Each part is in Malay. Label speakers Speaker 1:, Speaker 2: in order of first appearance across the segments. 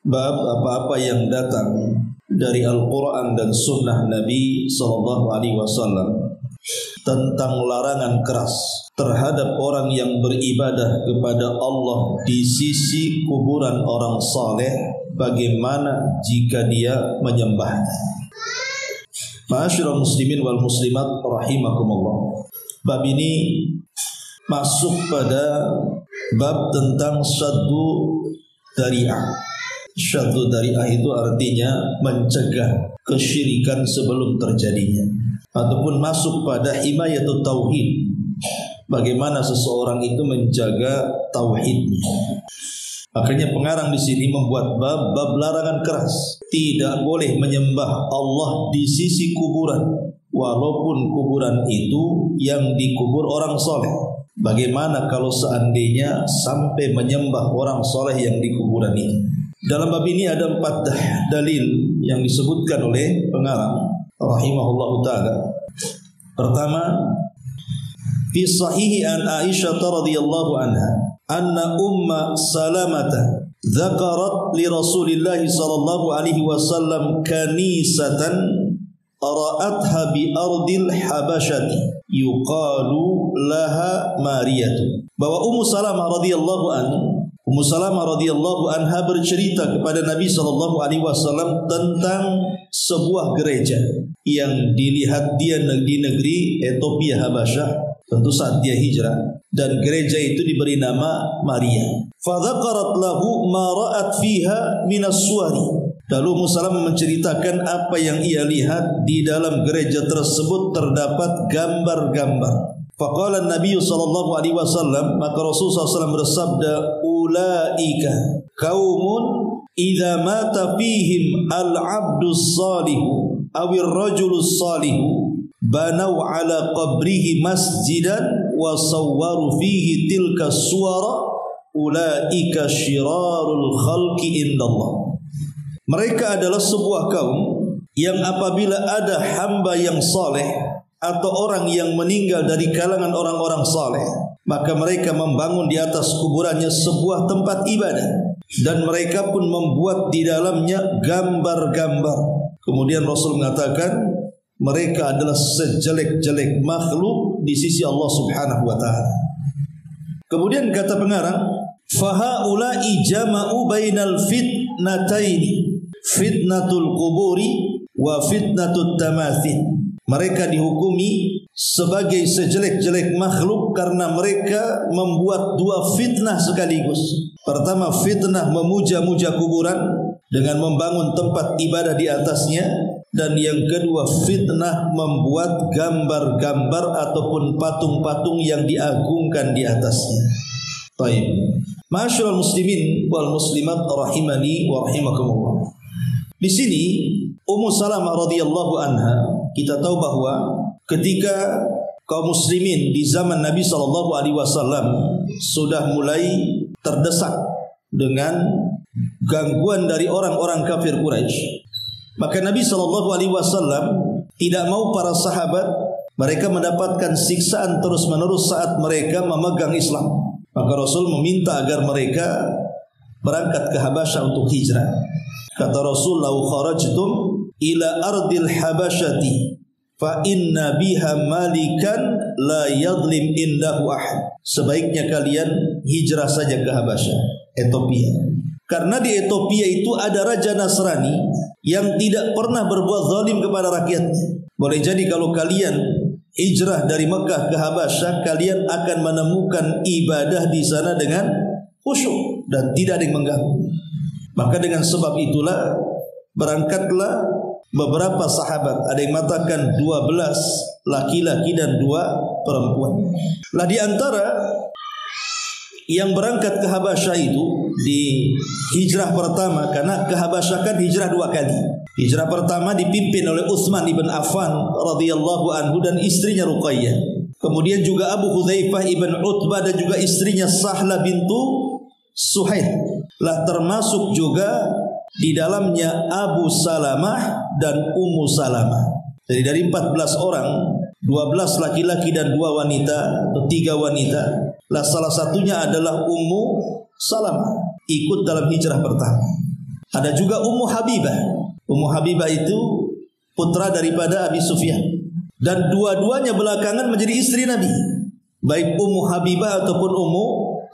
Speaker 1: Bab apa-apa yang datang dari Al-Quran dan Sunnah Nabi SAW tentang larangan keras terhadap orang yang beribadah kepada Allah di sisi kuburan orang saleh, bagaimana jika dia menyembahnya. Ma'asyiral muslimin wal muslimat rahimakumullah. Bab ini masuk pada bab tentang syaddu dari'ah. Syaddu dari'ah itu artinya mencegah kesyirikan sebelum terjadinya, ataupun masuk pada himayatut tauhid, bagaimana seseorang itu menjaga tauhidnya. Makanya pengarang di sini membuat bab larangan keras. Tidak boleh menyembah Allah di sisi kuburan, walaupun kuburan itu yang dikubur orang soleh. Bagaimana kalau seandainya sampai menyembah orang soleh yang di kuburan itu? Dalam bab ini ada 4 dalil yang disebutkan oleh pengarang rahimahullahu ta'ala. Pertama, fi sahihi an Aisyah radhiyallahu anha anna umma salamata dzakarat li Rasulillah sallallahu alaihi wasallam kanisatan ra'atha bi ardil habasyati yuqalu laha mariyatu. Bahwa Ummu Salamah radhiyallahu anha bercerita kepada Nabi sallallahu alaihi wasallam tentang sebuah gereja yang dilihat dia di negeri Ethiopia Habasyah, tentu saat dia hijrah, dan gereja itu diberi nama Maria. Fa dzakarat lahu ma ra'at fiha min as-suwari. Lalu Ummu Salamah menceritakan apa yang ia lihat di dalam gereja tersebut, terdapat gambar-gambar. Faqala Nabi sallallahu alaihi wasallam, maka Rasulullah SAW bersabda, ulaika qaumun idza mata fihim al-'abdus salihu awir rajulus salihu banau ala qabrihi masjidan wa sawwaru fihi tilka suwara ulaika syirarul khalqi indallah. Mereka adalah sebuah kaum yang apabila ada hamba yang saleh atau orang yang meninggal dari kalangan orang-orang saleh, maka mereka membangun di atas kuburannya sebuah tempat ibadah, dan mereka pun membuat di dalamnya gambar-gambar. Kemudian Rasul mengatakan mereka adalah sejelek-jelek makhluk di sisi Allah Subhanahu wa taala. Kemudian kata pengarang, fahaula'i jama'u bainal fitnataini, fitnatul quburi wa fitnatut tamathil. Mereka dihukumi sebagai sejelek-jelek makhluk karena mereka membuat 2 fitnah sekaligus. Pertama, fitnah memuja-muja kuburan dengan membangun tempat ibadah di atasnya, dan yang kedua, fitnah membuat gambar-gambar ataupun patung-patung yang diagungkan di atasnya. Baik. Ma'asyiral muslimin wal muslimat rahimani wa rahimakumullah. Di sini Ummu Salamah radhiyallahu anha, kita tahu bahwa ketika kaum muslimin di zaman Nabi sallallahu alaihi wasallam sudah mulai terdesak dengan gangguan dari orang-orang kafir Quraisy, maka Nabi sallallahu alaihi wasallam tidak mau para sahabat mereka mendapatkan siksaan terus-menerus saat mereka memegang Islam. Maka Rasul meminta agar mereka berangkat ke Habasyah untuk hijrah. Kata Rasul, "Lau kharajtum ila ardil habasyati fa inna biha malikan la yadlim indahu ahad." Sebaiknya kalian hijrah saja ke Habasyah, Ethiopia. Karena di Ethiopia itu ada raja Nasrani yang tidak pernah berbuat zalim kepada rakyatnya. Boleh jadi kalau kalian hijrah dari Mekah ke Habasyah, kalian akan menemukan ibadah di sana dengan khusyuk dan tidak ada yang mengganggu. Maka dengan sebab itulah berangkatlah beberapa sahabat, ada yang mengatakan 12 laki-laki dan 2 perempuan. Lah di antara yang berangkat ke Habasyah itu di hijrah pertama, karena ke Habasyah kan hijrah 2 kali. Hijrah pertama dipimpin oleh Utsman ibn Affan radhiyallahu anhu dan istrinya Ruqayyah. Kemudian juga Abu Hudzaifah ibn Utbah dan juga istrinya Sahlah bintu Suhail. Lah termasuk juga di dalamnya Abu Salamah dan Ummu Salamah. Jadi dari 14 orang, 12 laki-laki dan 2 wanita atau 3 wanita. Lah salah satunya adalah Ummu Salamah, ikut dalam hijrah pertama. Ada juga Ummu Habibah. Ummu Habibah itu putra daripada Abi Sufyan. Dan dua-duanya belakangan menjadi istri Nabi. Baik Ummu Habibah ataupun Ummu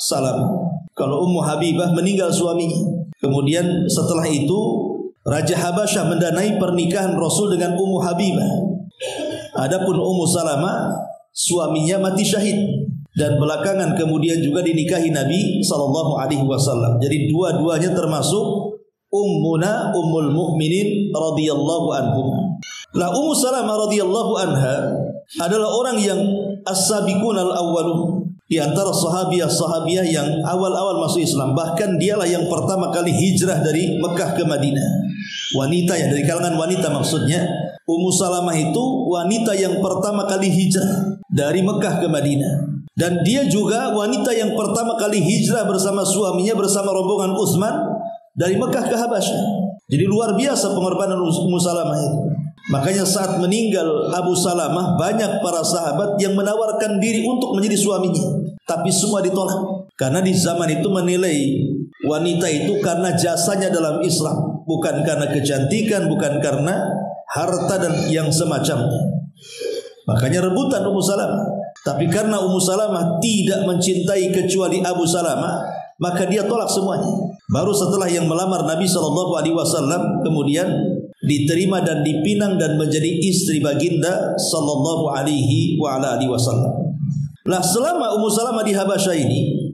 Speaker 1: Salamah. Kalau Ummu Habibah meninggal suaminya. Kemudian setelah itu Raja Habasyah mendanai pernikahan Rasul dengan Ummu Habibah. Adapun Ummu Salamah suaminya mati syahid. Dan belakangan kemudian juga dinikahi Nabi SAW. Jadi dua-duanya termasuk Ummuna Ummul Mukminin radhiyallahu anhum. Lah Ummu Salamah radhiyallahu anha adalah orang yang as-sabiqun al-awwalun, di antara sahabiah-sahabiah yang awal-awal masuk Islam. Bahkan dialah yang pertama kali hijrah dari Mekah ke Madinah. Wanita yang dari kalangan wanita maksudnya. Ummu Salamah itu wanita yang pertama kali hijrah dari Mekah ke Madinah. Dan dia juga wanita yang pertama kali hijrah bersama suaminya, bersama rombongan Utsman dari Mekah ke Habasyah. Jadi luar biasa pengorbanan Ummu Salamah itu. Makanya saat meninggal Abu Salamah, banyak para sahabat yang menawarkan diri untuk menjadi suaminya, tapi semua ditolak. Karena di zaman itu menilai wanita itu karena jasanya dalam Islam, bukan karena kecantikan, bukan karena harta dan yang semacamnya. Makanya rebutan Ummu Salamah. Tapi karena Ummu Salamah tidak mencintai kecuali Abu Salamah, maka dia tolak semuanya. Baru setelah yang melamar Nabi SAW kemudian diterima dan dipinang dan menjadi istri baginda sallallahu alaihi wasallam. Lah selama Ummu Salamah di Habasyah ini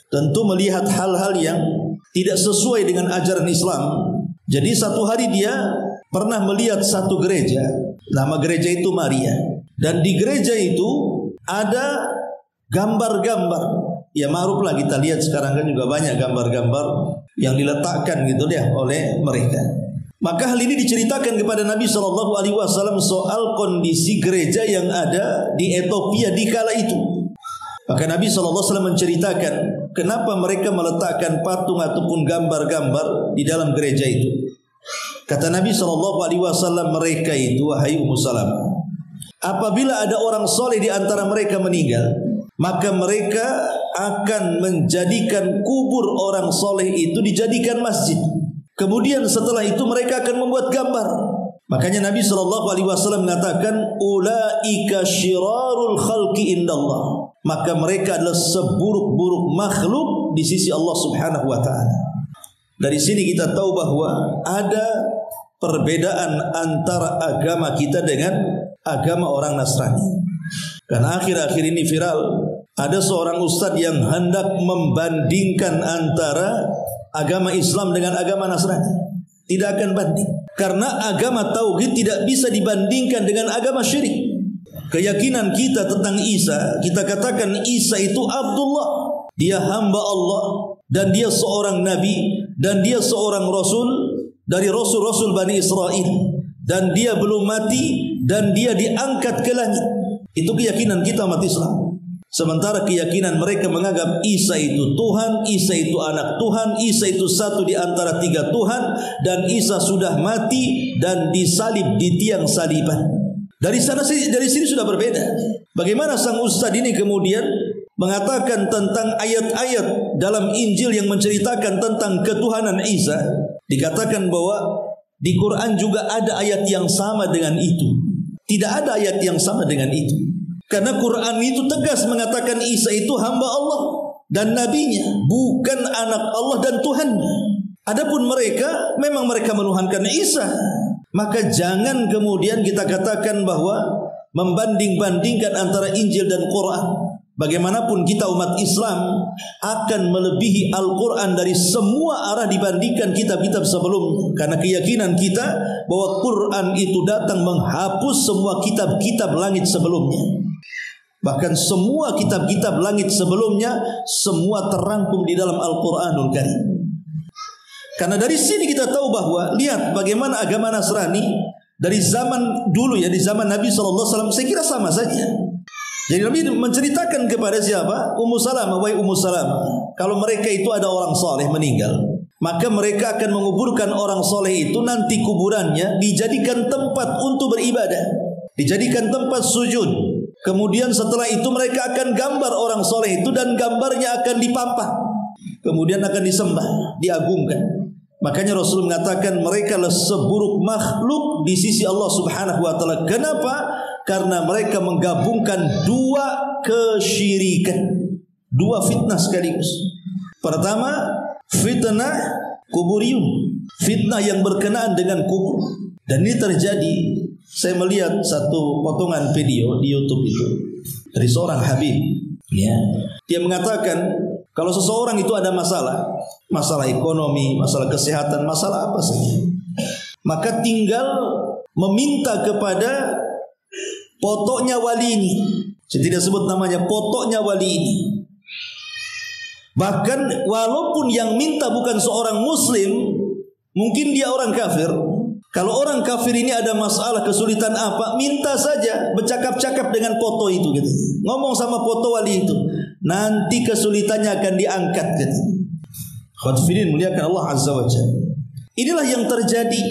Speaker 1: tentu melihat hal-hal yang tidak sesuai dengan ajaran Islam. Jadi satu hari dia pernah melihat satu gereja, nama gereja itu Maria, dan di gereja itu ada gambar-gambar. Ya ma'ruf lah, kita lihat sekarang kan juga banyak gambar-gambar yang diletakkan gitu deh oleh mereka. Maka hal ini diceritakan kepada Nabi SAW soal kondisi gereja yang ada di Ethiopia di kala itu. Maka Nabi SAW menceritakan kenapa mereka meletakkan patung ataupun gambar-gambar di dalam gereja itu. Kata Nabi SAW, mereka itu, wahai Ummu Salamah, apabila ada orang soleh di antara mereka meninggal, maka mereka akan menjadikan kubur orang soleh itu dijadikan masjid. Kemudian setelah itu mereka akan membuat gambar. Makanya Nabi SAW mengatakan, ulaika syirarul khalqi indallah. Maka mereka adalah seburuk-buruk makhluk di sisi Allah Subhanahu wa ta'ala. Dari sini kita tahu bahwa ada perbedaan antara agama kita dengan agama orang Nasrani. Karena akhir-akhir ini viral, ada seorang ustadz yang hendak membandingkan antara agama Islam dengan agama Nasrani. Tidak akan banding. Karena agama tauhid tidak bisa dibandingkan dengan agama syirik. Keyakinan kita tentang Isa, kita katakan Isa itu Abdullah. Dia hamba Allah dan dia seorang nabi dan dia seorang rasul dari rasul-rasul Bani Israel, dan dia belum mati dan dia diangkat ke langit. Itu keyakinan kita umat Islam. Sementara keyakinan mereka menganggap Isa itu Tuhan, Isa itu anak Tuhan, Isa itu satu di antara tiga Tuhan, dan Isa sudah mati dan disalib di tiang saliban. Dari sini sudah berbeda. Bagaimana sang ustadz ini kemudian mengatakan tentang ayat-ayat dalam Injil yang menceritakan tentang ketuhanan Isa. Dikatakan bahwa di Quran juga ada ayat yang sama dengan itu. Tidak ada ayat yang sama dengan itu. Karena Quran itu tegas mengatakan Isa itu hamba Allah dan nabinya, bukan anak Allah dan Tuhannya. Adapun mereka, memang mereka menuhankan Isa. Maka jangan kemudian kita katakan bahwa membanding-bandingkan antara Injil dan Quran. Bagaimanapun kita umat Islam akan melebihi Al-Quran dari semua arah dibandingkan kitab-kitab sebelumnya. Karena keyakinan kita bahwa Quran itu datang menghapus semua kitab-kitab langit sebelumnya. Bahkan semua kitab-kitab langit sebelumnya semua terangkum di dalam Al-Quranul Karim. Karena dari sini kita tahu bahwa lihat bagaimana agama Nasrani dari zaman dulu ya, di zaman Nabi SAW saya kira sama saja. Jadi Nabi menceritakan kepada siapa? Ummu Salamah, wahai Ummu Salamah, kalau mereka itu ada orang soleh meninggal, maka mereka akan menguburkan orang soleh itu, nanti kuburannya dijadikan tempat untuk beribadah, dijadikan tempat sujud. Kemudian setelah itu mereka akan gambar orang soleh itu dan gambarnya akan dipampang, kemudian akan disembah, diagungkan. Makanya Rasul mengatakan mereka adalah seburuk makhluk di sisi Allah Subhanahu wa taala. Kenapa? Karena mereka menggabungkan dua kesyirikan, dua fitnah sekaligus. Pertama, fitnah kuburiyun, fitnah yang berkenaan dengan kubur. Dan ini terjadi, saya melihat satu potongan video di YouTube itu dari seorang Habib, ya. Dia mengatakan kalau seseorang itu ada masalah ekonomi, masalah kesehatan, masalah apa saja, maka tinggal meminta kepada potoknya wali ini. Saya tidak sebut namanya, potoknya wali ini. Bahkan walaupun yang minta bukan seorang muslim, mungkin dia orang kafir. Kalau orang kafir ini ada masalah, kesulitan apa, minta saja, bercakap-cakap dengan poto itu gitu. Ngomong sama poto wali itu, nanti kesulitannya akan diangkat gitu. Khotfirin muliakan Allah Azza wa Jalla. Inilah yang terjadi,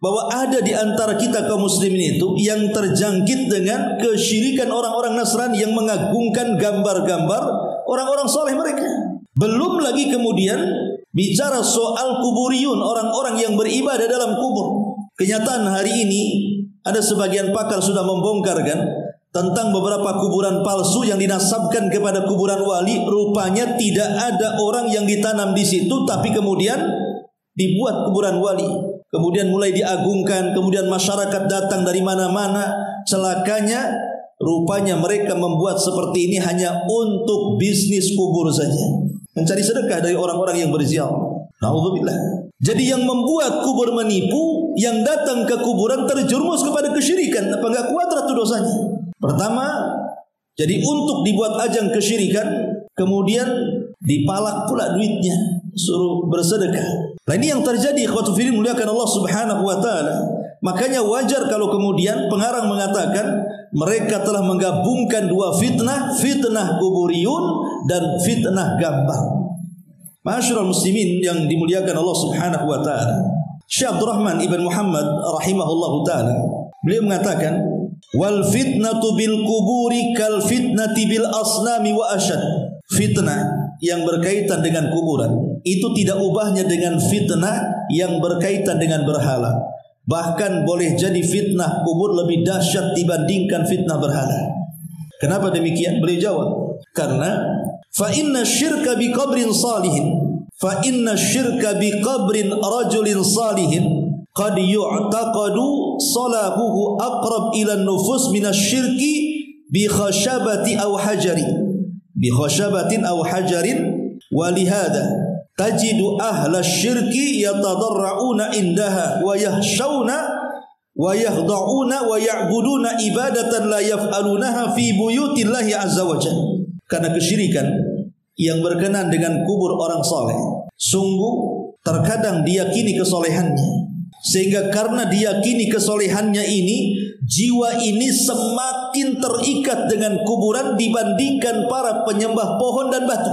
Speaker 1: bahwa ada di antara kita kaum muslimin itu yang terjangkit dengan kesyirikan orang-orang Nasrani yang mengagungkan gambar-gambar orang-orang soleh mereka. Belum lagi kemudian bicara soal kuburiyun, orang-orang yang beribadah dalam kubur. Kenyataan hari ini ada sebagian pakar sudah membongkarkan tentang beberapa kuburan palsu yang dinasabkan kepada kuburan wali. Rupanya tidak ada orang yang ditanam di situ, tapi kemudian dibuat kuburan wali. Kemudian mulai diagungkan, kemudian masyarakat datang dari mana-mana. Celakanya, rupanya mereka membuat seperti ini hanya untuk bisnis kubur saja, mencari sedekah dari orang-orang yang berziarah. Na'udzubillah. Jadi yang membuat kubur menipu, yang datang ke kuburan terjerumus kepada kesyirikan. Apa enggak kuadrat itu dosanya? Pertama, jadi untuk dibuat ajang kesyirikan, kemudian dipalak pula duitnya, suruh bersedekah. Nah ini yang terjadi, ikhwatu fillah muliakan Allah Subhanahu wa taala. Makanya wajar kalau kemudian pengarang mengatakan mereka telah menggabungkan dua fitnah, fitnah kuburiyun dan fitnah gambar. Ma'asyiral muslimin yang dimuliakan Allah Subhanahu wa taala. Syekh Abdurrahman ibn Muhammad rahimahullahu taala, beliau mengatakan, wal fitnatu bil kuburi kal fitnati bil asnami wa asyad. Fitnah yang berkaitan dengan kuburan itu tidak ubahnya dengan fitnah yang berkaitan dengan berhala. Bahkan boleh jadi fitnah kubur lebih dahsyat dibandingkan fitnah berhala. Kenapa demikian? Beliau jawab, karena fa inna syirka bi qabrin salihin, fa inna syirka bi qabrin rajulin salihin qad yu'taqadu salahuhu aqrab ila nufus min asy-syirki bi khashabati aw hajari, bi khashabatin aw hajarin, wa lihada tajidu ahla syirki yatadarrauna indaha wa yahshawna wa yakhda'una wa ya'buduna ibadatan la yaf'alunaha fi buyutillahi azza wa jalla. Karena kesyirikan yang berkenaan dengan kubur orang soleh, sungguh terkadang diyakini kesolehannya, sehingga karena diyakini kesolehannya ini, jiwa ini semakin terikat dengan kuburan dibandingkan para penyembah pohon dan batu.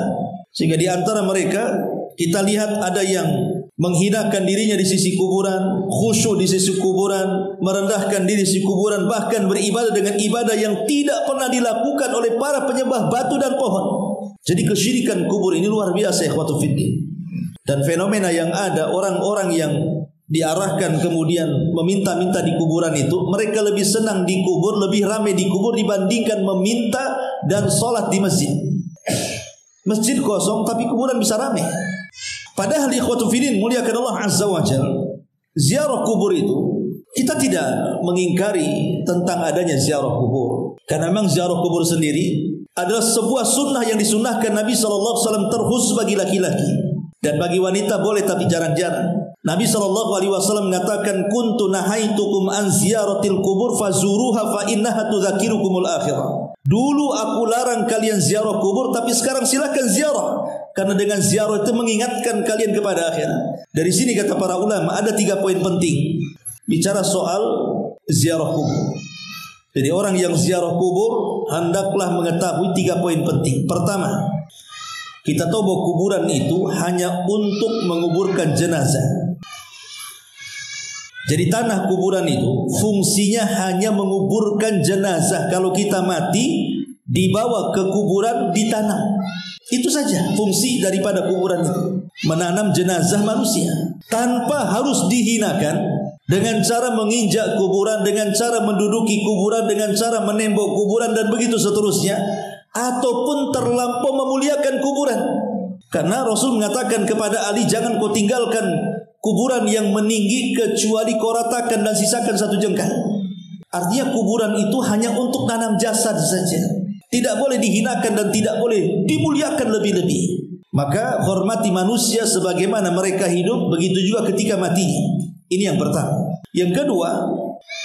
Speaker 1: Sehingga di antara mereka kita lihat ada yang menghinakan dirinya di sisi kuburan, khusyuk di sisi kuburan, merendahkan diri di sisi kuburan, bahkan beribadah dengan ibadah yang tidak pernah dilakukan oleh para penyembah batu dan pohon. Jadi kesyirikan kubur ini luar biasa, ikhwatu fiddin. Dan fenomena yang ada, orang-orang yang diarahkan kemudian meminta-minta di kuburan itu, mereka lebih senang di kubur, lebih ramai di kubur dibandingkan meminta dan sholat di masjid. Masjid kosong tapi kuburan bisa ramai. Padahal ikhwatu fillah muliakan Allah Azza wa Jalla, ziarah kubur itu kita tidak mengingkari tentang adanya ziarah kubur, karena memang ziarah kubur sendiri adalah sebuah sunnah yang disunnahkan Nabi SAW terkhusus bagi laki-laki, dan bagi wanita boleh tapi jarang-jarang. Nabi SAW mengatakan, kuntu nahaitukum an ziyaratil kubur fazuruha fa innaha tudzakirukumul akhirah. Dulu aku larang kalian ziarah kubur, tapi sekarang silakan ziarah, karena dengan ziarah itu mengingatkan kalian kepada akhirat. Dari sini kata para ulama ada 3 poin penting bicara soal ziarah kubur. Jadi orang yang ziarah kubur hendaklah mengetahui 3 poin penting. Pertama, kita tahu bahwa kuburan itu hanya untuk menguburkan jenazah. Jadi tanah kuburan itu fungsinya hanya menguburkan jenazah. Kalau kita mati, dibawa ke kuburan, ditanam. Itu saja fungsi daripada kuburan itu. menanam jenazah manusia tanpa harus dihinakan dengan cara menginjak kuburan, dengan cara menduduki kuburan, dengan cara menembok kuburan dan begitu seterusnya, ataupun terlampau memuliakan kuburan. Karena Rasul mengatakan kepada Ali, jangan kau tinggalkan kuburan yang meninggi kecuali kau ratakan dan sisakan satu jengkal. Artinya kuburan itu hanya untuk tanam jasad saja, tidak boleh dihinakan dan tidak boleh dimuliakan lebih-lebih. Maka hormati manusia sebagaimana mereka hidup, begitu juga ketika matinya. Ini yang pertama. Yang kedua,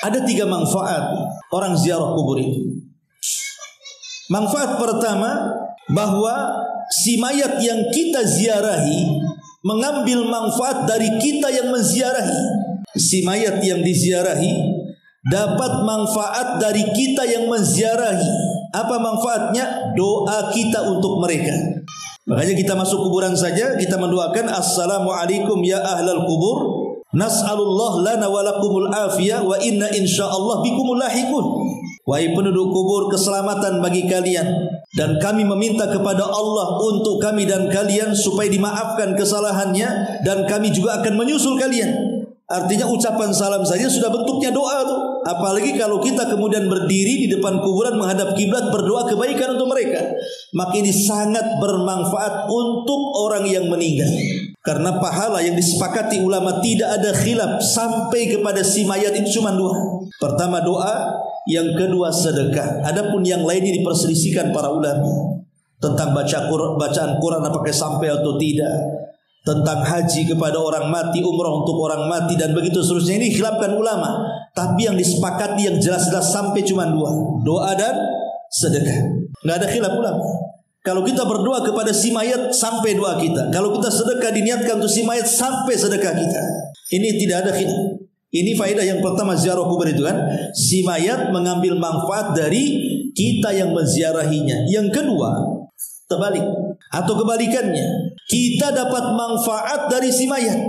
Speaker 1: ada 3 manfaat orang ziarah kubur itu. Manfaat pertama, bahwa si mayat yang kita ziarahi mengambil manfaat dari kita yang menziarahi. Si mayat yang diziarahi dapat manfaat dari kita yang menziarahi. Apa manfaatnya? Doa kita untuk mereka. Makanya kita masuk kuburan saja, kita mendoakan, Assalamualaikum ya ahlal kubur, nas'alullah lana walakumul afiyah, wa inna insyaallah bikumul lahikun. Wahai penduduk kubur, keselamatan bagi kalian, dan kami meminta kepada Allah untuk kami dan kalian supaya dimaafkan kesalahannya, dan kami juga akan menyusul kalian. Artinya ucapan salam saja sudah bentuknya doa tuh. Apalagi kalau kita kemudian berdiri di depan kuburan menghadap kiblat berdoa kebaikan untuk mereka, maka ini sangat bermanfaat untuk orang yang meninggal. Karena pahala yang disepakati ulama tidak ada khilaf sampai kepada si mayat itu cuma 2. Pertama doa, yang kedua sedekah. Adapun yang lainnya diperselisihkan para ulama tentang bacaan Quran apakah sampai atau tidak, tentang haji kepada orang mati, umrah untuk orang mati dan begitu seterusnya. Ini khilafkan ulama. Tapi yang disepakati yang jelas-jelas sampai cuma 2, doa dan sedekah. Nggak ada khilaf ulama. Kalau kita berdoa kepada si mayat sampai doa kita, kalau kita sedekah diniatkan untuk si mayat sampai sedekah kita. Ini tidak ada khilaf. Ini faedah yang pertama ziarah kubur itu kan, si mayat mengambil manfaat dari kita yang menziarahinya. Yang kedua, terbalik atau kebalikannya, kita dapat manfaat dari si mayat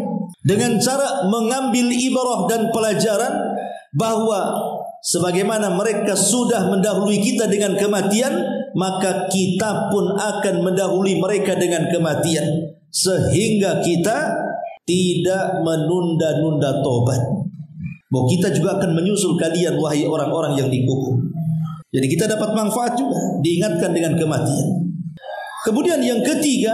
Speaker 1: dengan cara mengambil ibrah dan pelajaran bahwa sebagaimana mereka sudah mendahului kita dengan kematian, maka kita pun akan mendahului mereka dengan kematian, sehingga kita tidak menunda-nunda tobat. Bahwa kita juga akan menyusul kalian wahai orang-orang yang dikubur. Jadi kita dapat manfaat juga, diingatkan dengan kematian. Kemudian yang ketiga,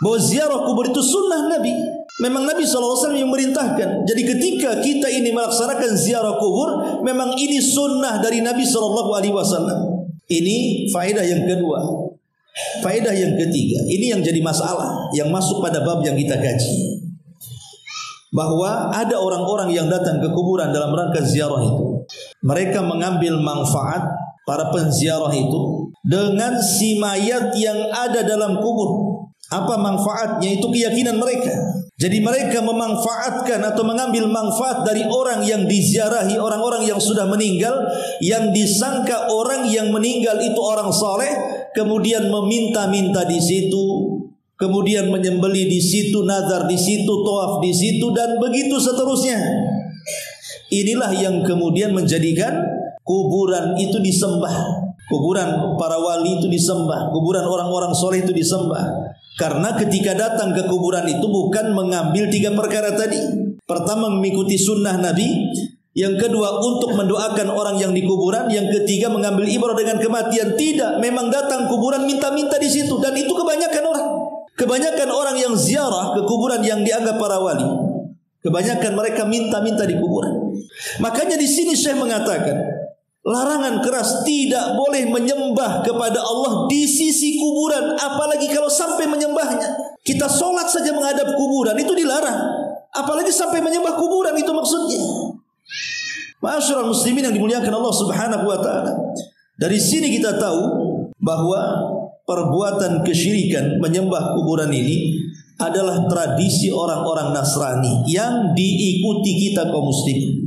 Speaker 1: bahwa ziarah kubur itu sunnah Nabi. Memang Nabi SAW yang merintahkan. Jadi ketika kita ini melaksanakan ziarah kubur, memang ini sunnah dari Nabi SAW. Ini faedah yang kedua. Faedah yang ketiga, ini yang jadi masalah, yang masuk pada bab yang kita kaji. Bahwa ada orang-orang yang datang ke kuburan dalam rangka ziarah itu. Mereka mengambil manfaat para penziarah itu dengan si mayat yang ada dalam kubur. Apa manfaatnya? Itu keyakinan mereka. Jadi mereka memanfaatkan atau mengambil manfaat dari orang yang diziarahi, orang-orang yang sudah meninggal, yang disangka orang yang meninggal itu orang saleh, kemudian meminta-minta di situ, kemudian menyembelih di situ, nazar di situ, tawaf di situ, dan begitu seterusnya. Inilah yang kemudian menjadikan kuburan itu disembah. Kuburan para wali itu disembah, kuburan orang-orang soleh itu disembah. Karena ketika datang ke kuburan itu bukan mengambil 3 perkara tadi. Pertama, mengikuti sunnah Nabi. Yang kedua, untuk mendoakan orang yang di kuburan. Yang ketiga, mengambil ibrah dengan kematian. Tidak, memang datang kuburan minta-minta di situ. Dan itu kebanyakan orang. Kebanyakan orang yang ziarah ke kuburan yang dianggap para wali, kebanyakan mereka minta-minta di kuburan. Makanya di sini Syekh mengatakan, larangan keras, tidak boleh menyembah kepada Allah di sisi kuburan, apalagi kalau sampai menyembahnya. Kita sholat saja menghadap kuburan itu dilarang, apalagi sampai menyembah kuburan, itu maksudnya. Ma'asyiral muslimin yang dimuliakan Allah Subhanahu wa taala. Dari sini kita tahu bahwa perbuatan kesyirikan menyembah kuburan ini adalah tradisi orang-orang Nasrani yang diikuti kita kaum muslimin.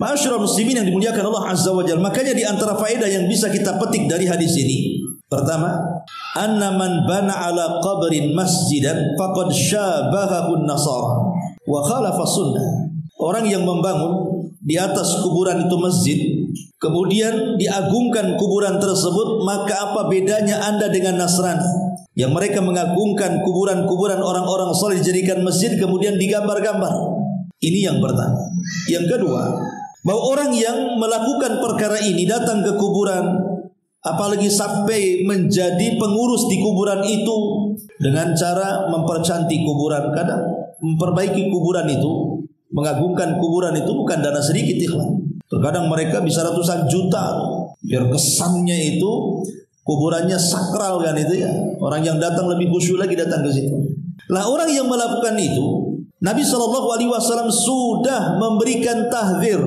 Speaker 1: Ma'asyiral muslimin yang dimuliakan Allah Azza wa Jalla. Makanya di antara faedah yang bisa kita petik dari hadis ini, pertama, anna man bana ala qabrin masjidan faqad syabahahu an-nasara wa khalafa sunnah. Orang yang membangun di atas kuburan itu masjid, kemudian diagungkan kuburan tersebut, maka apa bedanya Anda dengan Nasrani yang mereka mengagungkan kuburan-kuburan orang-orang saleh dijadikan masjid kemudian digambar-gambar. Ini yang pertama. Yang kedua, bahwa orang yang melakukan perkara ini datang ke kuburan, apalagi sampai menjadi pengurus di kuburan itu dengan cara mempercantik kuburan, kadang memperbaiki kuburan itu, mengagungkan kuburan itu bukan dana sedikit, ikhwan. Terkadang mereka bisa ratusan juta biar kesannya itu kuburannya sakral kan itu ya. Orang yang datang lebih khusyuk lagi datang ke situ. Lah orang yang melakukan itu, Nabi SAW sudah memberikan tahdzir,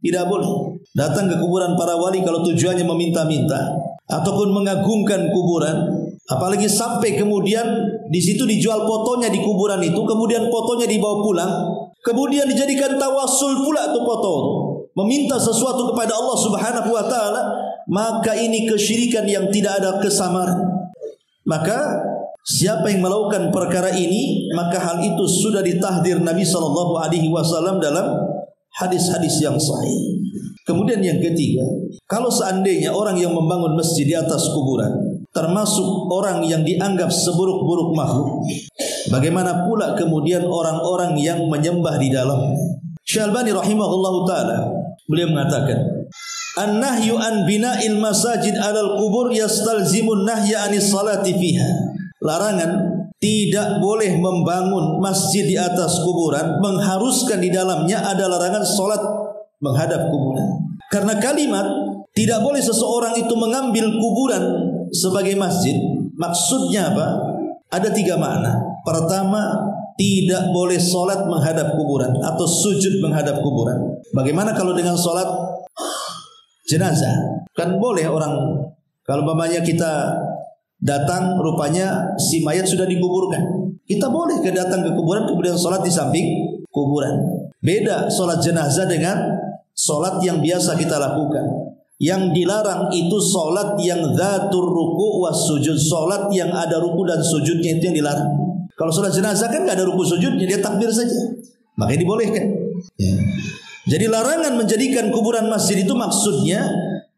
Speaker 1: tidak boleh datang ke kuburan para wali kalau tujuannya meminta-minta ataupun mengagungkan kuburan, apalagi sampai kemudian di situ dijual fotonya di kuburan itu, kemudian fotonya dibawa pulang, kemudian dijadikan tawasul pula tuh foto, meminta sesuatu kepada Allah Subhanahu wa taala, maka ini kesyirikan yang tidak ada kesamaran. Maka siapa yang melakukan perkara ini, maka hal itu sudah ditahdir Nabi SAW dalam hadis-hadis yang sahih. Kemudian yang ketiga, kalau seandainya orang yang membangun masjid di atas kuburan termasuk orang yang dianggap seburuk-buruk makhluk, bagaimana pula kemudian orang-orang yang menyembah di dalam? Syekh Albani rahimahullahu taala beliau mengatakan, "An-nahyu an bina'il masajid 'alal qubur yastalzimun nahya 'anis salati fiha." Larangan tidak boleh membangun masjid di atas kuburan mengharuskan di dalamnya ada larangan salat menghadap kuburan. Karena kalimat tidak boleh seseorang itu mengambil kuburan sebagai masjid, maksudnya apa? Ada 3 makna. Pertama, tidak boleh salat menghadap kuburan atau sujud menghadap kuburan. Bagaimana kalau dengan salat jenazah? Kan boleh orang, kalau umpamanya kita datang rupanya si mayat sudah dikuburkan, kita boleh datang ke kuburan kemudian salat di samping kuburan. Beda salat jenazah dengan salat yang biasa kita lakukan. Yang dilarang itu salat yang dzatur ruku' was sujud, salat yang ada ruku dan sujudnya itu yang dilarang. Kalau salat jenazah kan enggak ada ruku sujudnya, dia takbir saja, makanya dibolehkan. Ya. Jadi larangan menjadikan kuburan masjid itu maksudnya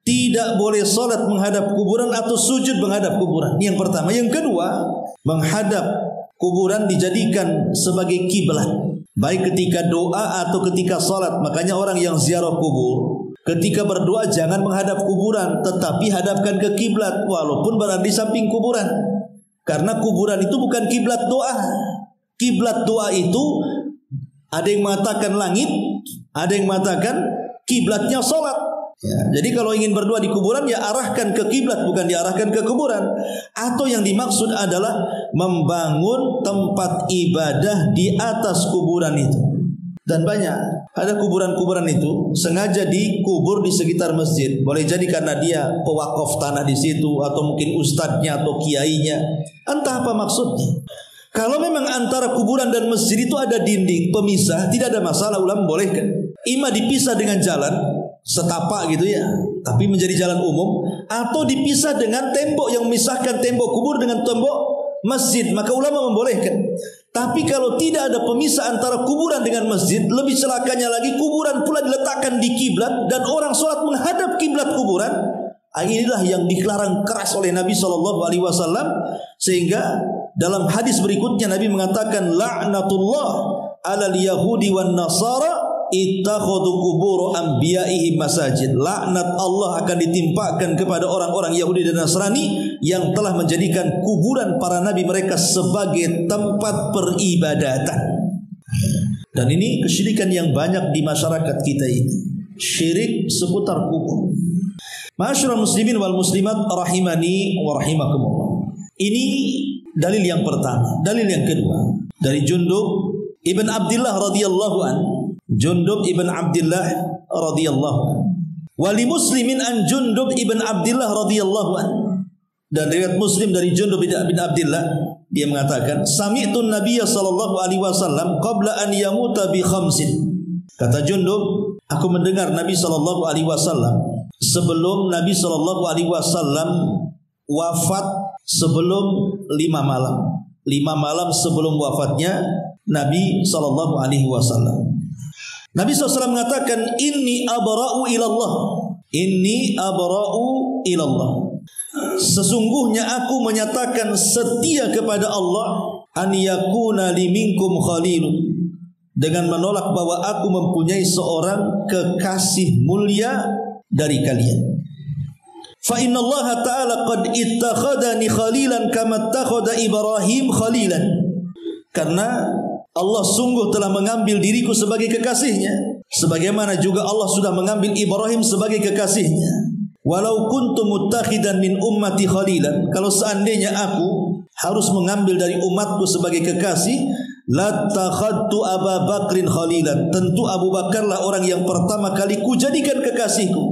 Speaker 1: tidak boleh salat menghadap kuburan atau sujud menghadap kuburan. Yang pertama. Yang kedua, menghadap kuburan dijadikan sebagai kiblat, baik ketika doa atau ketika salat. Makanya orang yang ziarah kubur ketika berdoa jangan menghadap kuburan, tetapi hadapkan ke kiblat walaupun berada di samping kuburan. Karena kuburan itu bukan kiblat doa. Kiblat doa itu ada yang mengatakan langit, ada yang mengatakan kiblatnya salat. Ya, jadi kalau ingin berdoa di kuburan ya arahkan ke kiblat, bukan diarahkan ke kuburan. Atau yang dimaksud adalah membangun tempat ibadah di atas kuburan itu. Dan banyak ada kuburan-kuburan itu sengaja dikubur di sekitar masjid. Boleh jadi karena dia pewakaf tanah di situ, atau mungkin ustadznya atau kiainya. Entah apa maksudnya. Kalau memang antara kuburan dan masjid itu ada dinding pemisah, tidak ada masalah, ulama bolehkan. Ima dipisah dengan jalan setapak gitu ya, tapi menjadi jalan umum, atau dipisah dengan tembok yang memisahkan tembok kubur dengan tembok masjid, maka ulama membolehkan. Tapi kalau tidak ada pemisah antara kuburan dengan masjid, lebih celakanya lagi kuburan pula diletakkan di kiblat dan orang sholat menghadap kiblat kuburan. Inilah yang dilarang keras oleh Nabi SAW, sehingga dalam hadis berikutnya Nabi mengatakan, la'natullah 'alal yahudi wan nasara ittakhadhu qubur anbiya'ihim masajid. Laknat Allah akan ditimpakan kepada orang-orang Yahudi dan Nasrani yang telah menjadikan kuburan para nabi mereka sebagai tempat peribadatan. Dan ini kesyirikan yang banyak di masyarakat kita ini, syirik seputar kubur. Ma'asyiral muslimin wal muslimat rahimani wa rahimakumullah. Ini dalil yang pertama. Dalil yang kedua dari Jundub ibn Abdillah radhiyallahu an. Jundub ibn Abdillah radhiyallahu an. Wali Muslimin an Jundub ibn Abdillah radhiyallahu an. Dan riwayat Muslim dari Jundub bin Abdillah, dia mengatakan, sami'tu Nabiyya sallallahu alaihi wasallam qabla an yamuta bi khamsin. Kata Jundub, aku mendengar Nabi sallallahu alaihi wasallam sebelum Nabi sallallahu alaihi wasallam wafat, sebelum 5 malam. 5 malam sebelum wafatnya Nabi sallallahu alaihi wasallam. Nabi SAW mengatakan, Inni abra'u ilallah. Inni abra'u ilallah. Sesungguhnya aku menyatakan setia kepada Allah, an yakuna li minkum khalilun, dengan menolak bahwa aku mempunyai seorang kekasih mulia dari kalian. Fa inna Allah ta'ala qad ittakhadani khalilan kama ittakhadha Ibrahim khalilan. Karena Allah sungguh telah mengambil diriku sebagai kekasihnya, sebagaimana juga Allah sudah mengambil Ibrahim sebagai kekasihnya. Walau kuntu muttakhidan min ummati khalilan, kalau seandainya aku harus mengambil dari umatku sebagai kekasih, latakhadtu Abu Bakrin khalilan, tentu Abu Bakarlah orang yang pertama kali kujadikan kekasihku.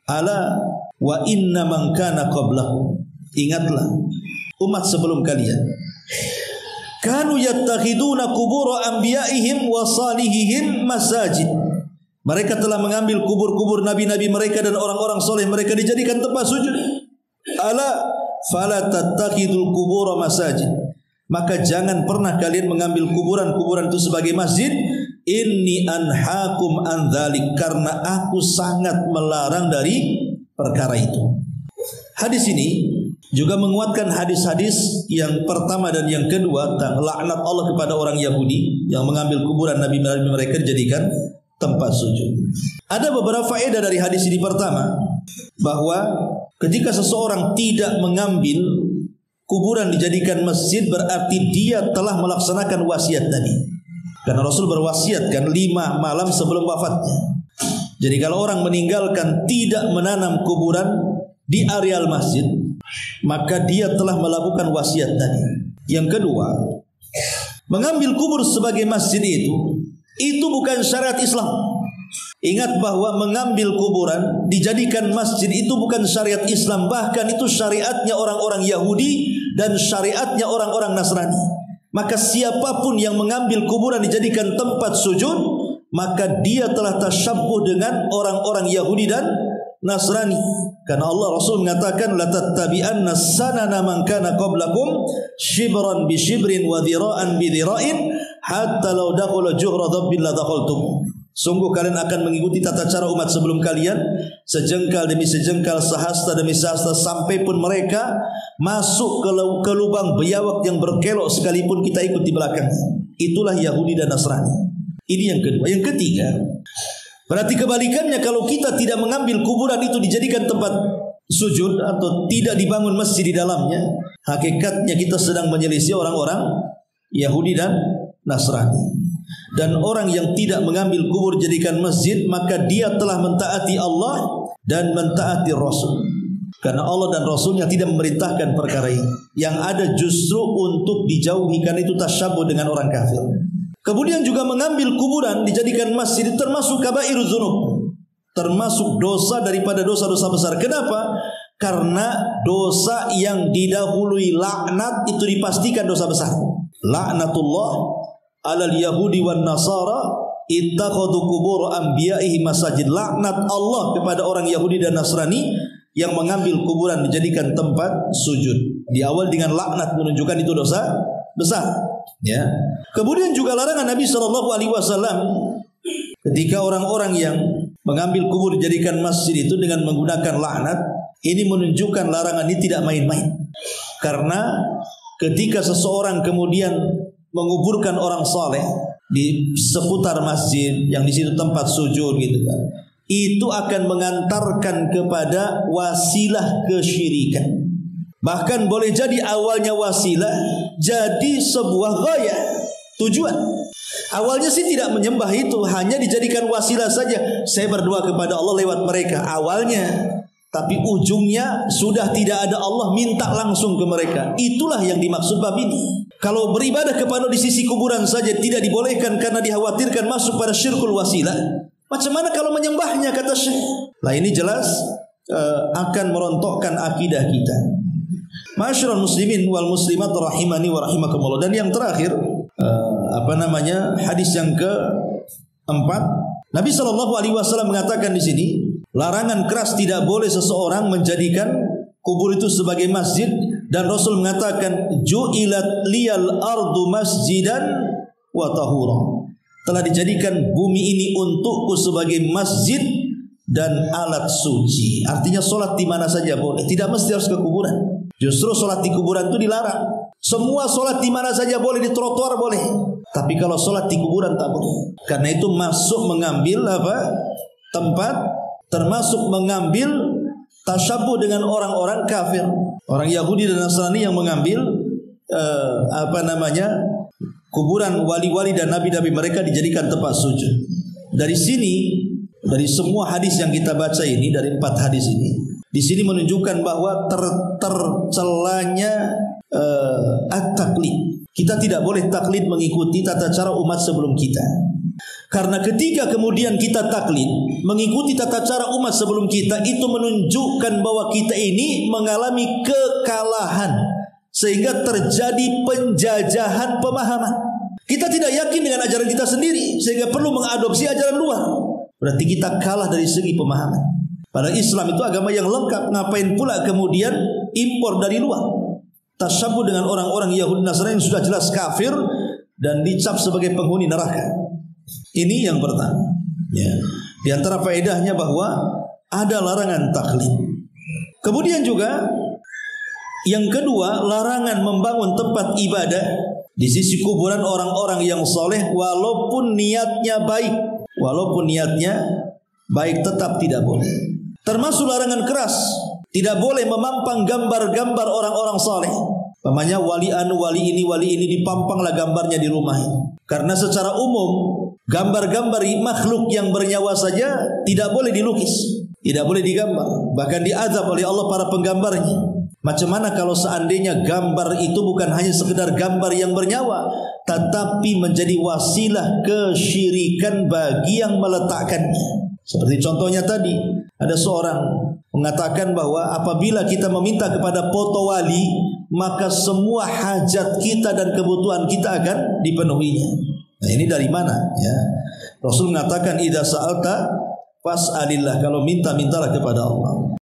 Speaker 1: Ala wa inna man kana qablahu, ingatlah umat sebelum kalian, kanu yattakhiduna qubur anbiya'ihim wa salihihim masajid, mereka telah mengambil kubur-kubur nabi-nabi mereka dan orang-orang soleh mereka dijadikan tempat sujud. Ala fala tattakhidul qubur masajid, maka jangan pernah kalian mengambil kuburan-kuburan itu sebagai masjid. Inni anhaakum an dzalik, karena aku sangat melarang dari perkara itu. Hadis ini juga menguatkan hadis-hadis yang pertama dan yang kedua tentang laknat Allah kepada orang Yahudi yang mengambil kuburan nabi-nabi mereka dijadikan tempat sujud. Ada beberapa faedah dari hadis ini. Pertama, bahwa ketika seseorang tidak mengambil kuburan dijadikan masjid, berarti dia telah melaksanakan wasiat tadi. Karena Rasul berwasiatkan 5 malam sebelum wafatnya. Jadi kalau orang meninggalkan tidak menanam kuburan di areal masjid, maka dia telah melakukan wasiat tadi. Yang kedua, mengambil kubur sebagai masjid itu bukan syariat Islam. Ingat bahwa mengambil kuburan dijadikan masjid itu bukan syariat Islam, bahkan itu syariatnya orang-orang Yahudi dan syariatnya orang-orang Nasrani. Maka siapapun yang mengambil kuburan dijadikan tempat sujud, maka dia telah tasyabbuh dengan orang-orang Yahudi dan Nasrani. Karena Allah Rasul mengatakan, la tattabi'anna sanana man kana qablakum shibran bi shibrin wa dhira'an bi dhira'in hatta law dakhala juhra dhabbin la dakhaltum. Sungguh kalian akan mengikuti tata cara umat sebelum kalian, sejengkal demi sejengkal, sehasta demi sehasta, sampai pun mereka masuk ke lubang biawak yang berkelok sekalipun kita ikut di belakangnya. Itulah Yahudi dan Nasrani. Ini yang kedua. Yang ketiga, berarti kebalikannya, kalau kita tidak mengambil kuburan itu dijadikan tempat sujud atau tidak dibangun masjid di dalamnya, hakikatnya kita sedang menyelisih orang-orang Yahudi dan Nasrani. Dan orang yang tidak mengambil kubur jadikan masjid, maka dia telah mentaati Allah dan mentaati Rasul. Karena Allah dan Rasulnya tidak memerintahkan perkara ini. Yang ada justru untuk dijauhi, karena itu tasyabbuh dengan orang kafir. Kemudian juga mengambil kuburan dijadikan masjid itu termasuk kabairuz dzunub, termasuk dosa daripada dosa-dosa besar. Kenapa? Karena dosa yang didahului laknat itu dipastikan dosa besar. Laknatullah alal yahudi wan nasara ittakhadhu qubur anbiya'ihi masajid. Laknat Allah kepada orang Yahudi dan Nasrani yang mengambil kuburan dijadikan tempat sujud. Di awal dengan laknat menunjukkan itu dosa besar, ya. Kemudian juga larangan Nabi SAW ketika orang-orang yang mengambil kubur dijadikan masjid itu dengan menggunakan laknat. Ini menunjukkan larangan ini tidak main-main. Karena ketika seseorang kemudian menguburkan orang saleh di seputar masjid yang di situ tempat sujud gitu kan, itu akan mengantarkan kepada wasilah kesyirikan. Bahkan boleh jadi awalnya wasilah jadi sebuah ghaya, tujuan. Awalnya sih tidak menyembah itu, hanya dijadikan wasilah saja. Saya berdoa kepada Allah lewat mereka awalnya, tapi ujungnya sudah tidak ada Allah, minta langsung ke mereka. Itulah yang dimaksud bab ini. Kalau beribadah kepada di sisi kuburan saja tidak dibolehkan karena dikhawatirkan masuk pada syirkul wasilah, macam mana kalau menyembahnya, kata Syekh? Lah ini jelas akan merontokkan akidah kita. Ma'asyiral muslimin wal muslimat rahimani wa rahimakumullah. Dan yang terakhir hadis yang keempat, Nabi SAW mengatakan di sini, larangan keras tidak boleh seseorang menjadikan kubur itu sebagai masjid. Dan Rasul mengatakan, ju'ilat liyal ardu masjidan wa tahura, telah dijadikan bumi ini untukku sebagai masjid dan alat suci. Artinya sholat di mana saja boleh, tidak mesti harus ke kuburan. Justru sholat di kuburan itu dilarang. Semua sholat di mana saja boleh, di trotoar boleh, tapi kalau sholat di kuburan tak boleh. Karena itu masuk mengambil tempat, termasuk mengambil tasyabuh dengan orang-orang kafir, orang Yahudi dan Nasrani yang mengambil kuburan wali-wali dan nabi-nabi mereka dijadikan tempat sujud. Dari sini, dari semua hadis yang kita baca ini, dari 4 hadis ini, di sini menunjukkan bahwa tercelanya at-taklid. Kita tidak boleh taklid mengikuti tata cara umat sebelum kita. Karena ketika kemudian kita taklid mengikuti tata cara umat sebelum kita, itu menunjukkan bahwa kita ini mengalami kekalahan, sehingga terjadi penjajahan pemahaman. Kita tidak yakin dengan ajaran kita sendiri, sehingga perlu mengadopsi ajaran luar. Berarti kita kalah dari segi pemahaman. Padahal Islam itu agama yang lengkap. Ngapain pula kemudian impor dari luar? Tasyabuh dengan orang-orang Yahudi Nasrani yang sudah jelas kafir dan dicap sebagai penghuni neraka. Ini yang pertama. Ya. Di antara faedahnya bahwa ada larangan taklid. Kemudian juga yang kedua, larangan membangun tempat ibadah di sisi kuburan orang-orang yang soleh, walaupun niatnya baik tetap tidak boleh. Termasuk larangan keras, tidak boleh memampang gambar-gambar orang-orang soleh. Namanya wali anu, wali ini dipampanglah gambarnya di rumah. Karena secara umum gambar-gambar makhluk yang bernyawa saja tidak boleh dilukis, tidak boleh digambar, bahkan diazab oleh Allah para penggambarnya. Macam mana kalau seandainya gambar itu bukan hanya sekedar gambar yang bernyawa, tetapi menjadi wasilah kesyirikan bagi yang meletakkannya. Seperti contohnya tadi, ada seorang mengatakan bahwa apabila kita meminta kepada foto wali, maka semua hajat kita dan kebutuhan kita akan dipenuhinya. Nah, ini dari mana? Ya, Rasul mengatakan idza sa'alta fas'alillah, kalau minta mintalah kepada Allah.